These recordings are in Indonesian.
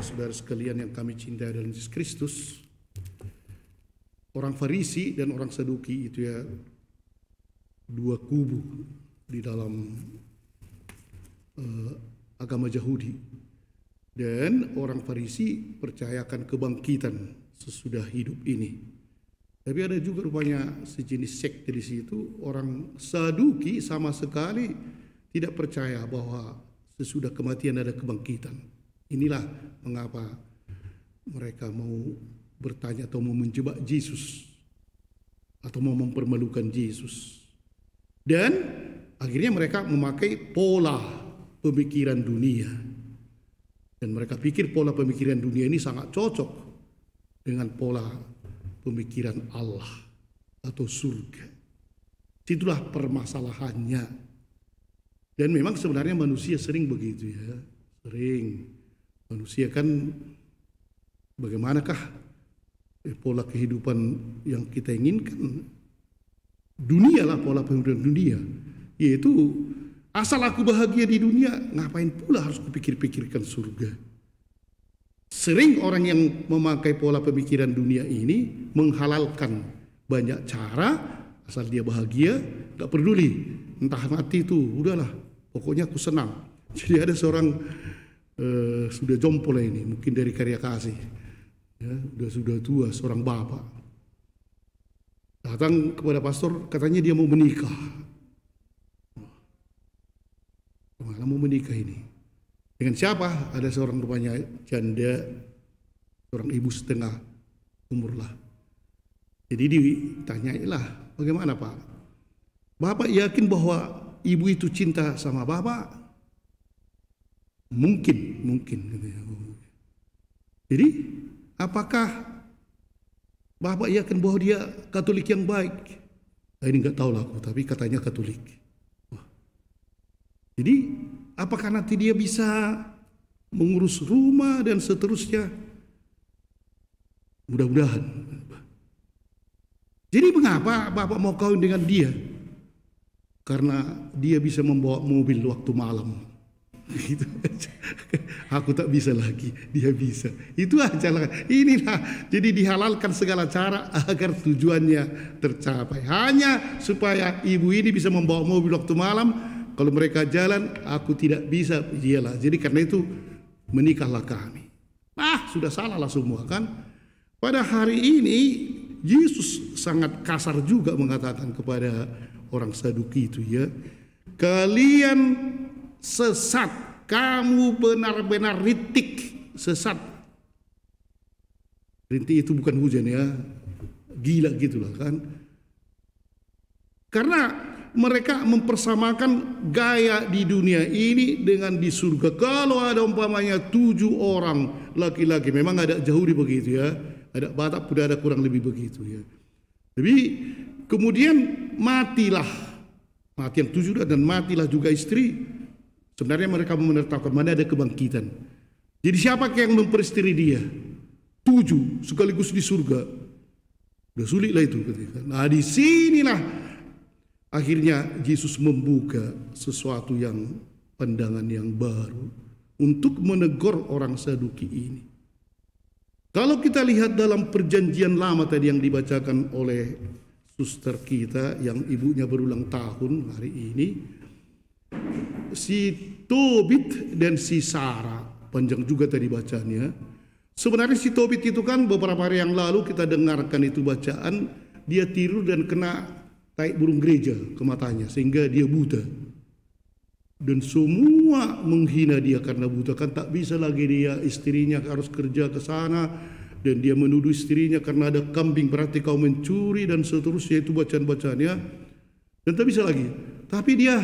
Saudara sekalian yang kami cintai dalam Yesus Kristus, orang Farisi dan orang Saduki itu ya dua kubu di dalam agama Yahudi. Dan orang Farisi percayakan kebangkitan sesudah hidup ini. Tapi ada juga rupanya sejenis sekte di situ, orang Saduki sama sekali tidak percaya bahwa sesudah kematian ada kebangkitan. Inilah mengapa mereka mau bertanya atau mau menjebak Yesus atau mau mempermalukan Yesus. Dan akhirnya mereka memakai pola pemikiran dunia. Dan mereka pikir pola pemikiran dunia ini sangat cocok dengan pola pemikiran Allah atau surga. Itulah permasalahannya. Dan memang sebenarnya manusia sering begitu ya. Sering. Manusia kan bagaimanakah pola kehidupan yang kita inginkan? Dunia lah pola pemikiran dunia. Yaitu asal aku bahagia di dunia, ngapain pula harus kupikir-pikirkan surga? Sering orang yang memakai pola pemikiran dunia ini menghalalkan banyak cara, asal dia bahagia, gak peduli. Entah mati itu, udahlah, pokoknya aku senang. Jadi ada seorang sudah jompo lah ini, mungkin dari Karya Kasih, ya, sudah tua, seorang bapak datang kepada pastor, katanya dia mau menikah. Mana mau menikah ini? Dengan siapa? Ada seorang rupanya janda, seorang ibu setengah umur lah. Jadi ditanyailah, bagaimana Pak? Bapak yakin bahwa ibu itu cinta sama Bapak? Mungkin. Jadi, apakah Bapak yakin bahwa dia Katolik yang baik? Nah, ini nggak tahu lah aku, tapi katanya Katolik. Wah. Jadi, apakah nanti dia bisa mengurus rumah dan seterusnya? Mudah-mudahan. Jadi, mengapa Bapak mau kawin dengan dia? Karena dia bisa membawa mobil waktu malam. Gitu aja. Aku tak bisa lagi, dia bisa. Itu aja lah. Inilah, jadi dihalalkan segala cara agar tujuannya tercapai. Hanya supaya ibu ini bisa membawa mobil waktu malam. Kalau mereka jalan, aku tidak bisa. Iyalah. Jadi karena itu menikahlah kami. Sudah salah lah semua kan. Pada hari ini Yesus sangat kasar juga mengatakan kepada orang Saduki itu ya, kalian sesat, kamu benar-benar rintik sesat. Rintik itu bukan hujan ya, gila gitulah kan. Karena mereka mempersamakan gaya di dunia ini dengan di surga. Kalau ada umpamanya 7 orang laki-laki, memang ada Yahudi begitu ya, ada Batak pun ada kurang lebih begitu ya. Tapi kemudian matilah, mati yang 7 dan matilah juga istri. Sebenarnya mereka menetapkan mana ada kebangkitan. Jadi siapa yang memperistiri dia? 7 sekaligus di surga. Udah sulit lah itu. Nah di sinilah akhirnya Yesus membuka sesuatu yang pandangan yang baru untuk menegur orang Saduki ini. Kalau kita lihat dalam perjanjian lama tadi yang dibacakan oleh suster kita yang ibunya berulang tahun hari ini, si Tobit dan si Sarah, panjang juga tadi bacanya. Sebenarnya si Tobit itu kan beberapa hari yang lalu kita dengarkan itu bacaan, dia tidur dan kena tai burung gereja ke matanya sehingga dia buta. Dan semua menghina dia karena buta, kan tak bisa lagi dia, istrinya harus kerja ke sana dan dia menuduh istrinya karena ada kambing berarti kau mencuri dan seterusnya, itu bacaan-bacaannya. Dan tak bisa lagi. Tapi dia,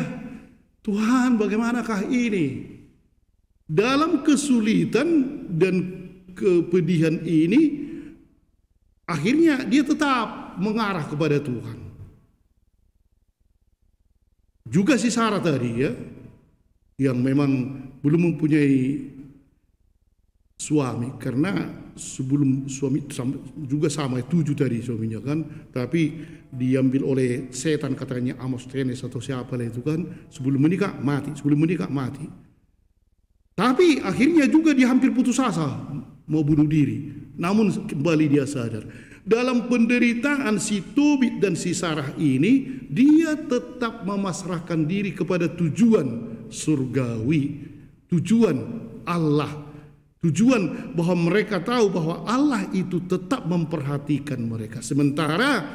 Tuhan bagaimanakah ini? Dalam kesulitan dan kepedihan ini, akhirnya dia tetap mengarah kepada Tuhan. Juga si Sarah tadi ya, yang memang belum mempunyai suami, karena sebelum suami juga sama 7 tadi suaminya kan, tapi diambil oleh setan katanya Amos Tenes atau siapa lah itu kan, sebelum menikah mati. Tapi akhirnya juga dia hampir putus asa mau bunuh diri. Namun kembali dia sadar. Dalam penderitaan si Tobit dan si Sarah ini, dia tetap memasrahkan diri kepada tujuan surgawi, tujuan Allah, tujuan bahwa mereka tahu bahwa Allah itu tetap memperhatikan mereka. Sementara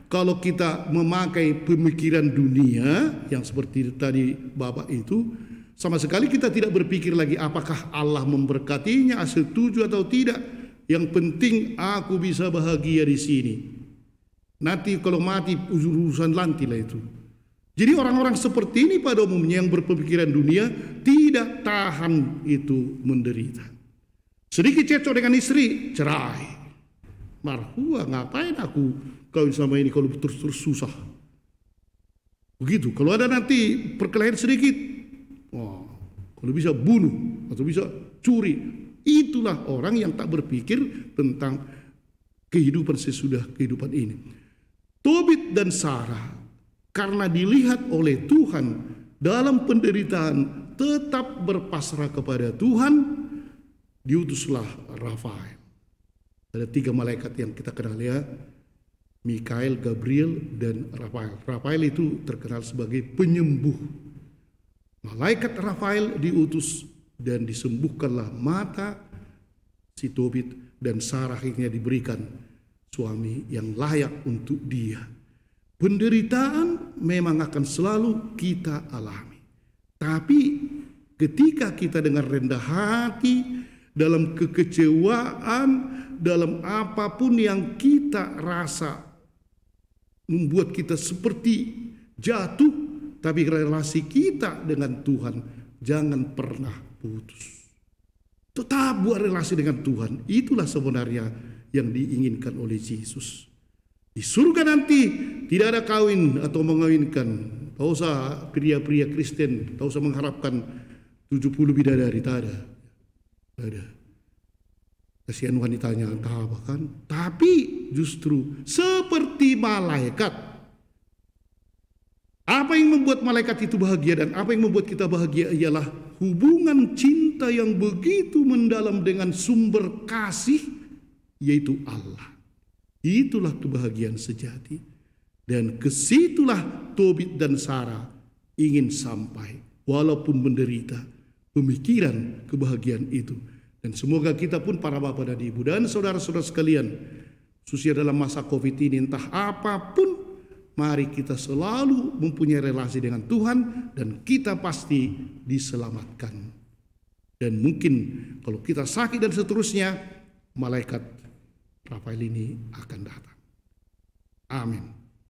kalau kita memakai pemikiran dunia yang seperti tadi Bapak itu, sama sekali kita tidak berpikir lagi apakah Allah memberkatinya, setuju atau tidak. Yang penting aku bisa bahagia di sini. Nanti kalau mati urusan nanti lah itu. Jadi orang-orang seperti ini pada umumnya yang berpemikiran dunia tidak tahan itu menderita. Sedikit cekcok dengan istri, cerai. Marhua, ngapain aku kawin sama ini kalau terus-terus susah. Begitu. Kalau ada nanti perkelahian sedikit, wah, kalau bisa bunuh atau bisa curi. Itulah orang yang tak berpikir tentang kehidupan sesudah kehidupan ini. Tobit dan Sarah karena dilihat oleh Tuhan dalam penderitaan tetap berpasrah kepada Tuhan, diutuslah Rafael. Ada 3 malaikat yang kita kenal ya, Mikael, Gabriel, dan Rafael. Rafael itu terkenal sebagai penyembuh. Malaikat Rafael diutus dan disembuhkanlah mata si Tobit, dan Sarah akhirnya diberikan suami yang layak untuk dia. Penderitaan memang akan selalu kita alami. Tapi ketika kita dengan rendah hati, dalam kekecewaan, dalam apapun yang kita rasa membuat kita seperti jatuh, tapi relasi kita dengan Tuhan jangan pernah putus. Tetap buat relasi dengan Tuhan. Itulah sebenarnya yang diinginkan oleh Yesus. Di surga nanti tidak ada kawin atau mengawinkan. Tak usah pria-pria Kristen, tak usah mengharapkan 70 bidadari, tak ada. Tak ada. Kasihan wanitanya, tak apa kan. Tapi justru seperti malaikat. Apa yang membuat malaikat itu bahagia dan apa yang membuat kita bahagia ialah hubungan cinta yang begitu mendalam dengan sumber kasih, yaitu Allah. Itulah kebahagiaan sejati. Dan kesitulah Tobit dan Sarah ingin sampai, walaupun menderita, pemikiran kebahagiaan itu. Dan semoga kita pun para bapak dan ibu dan saudara-saudara sekalian, khususnya dalam masa COVID ini, entah apapun, mari kita selalu mempunyai relasi dengan Tuhan dan kita pasti diselamatkan. Dan mungkin kalau kita sakit dan seterusnya, malaikat Rafael ini akan datang. Amin.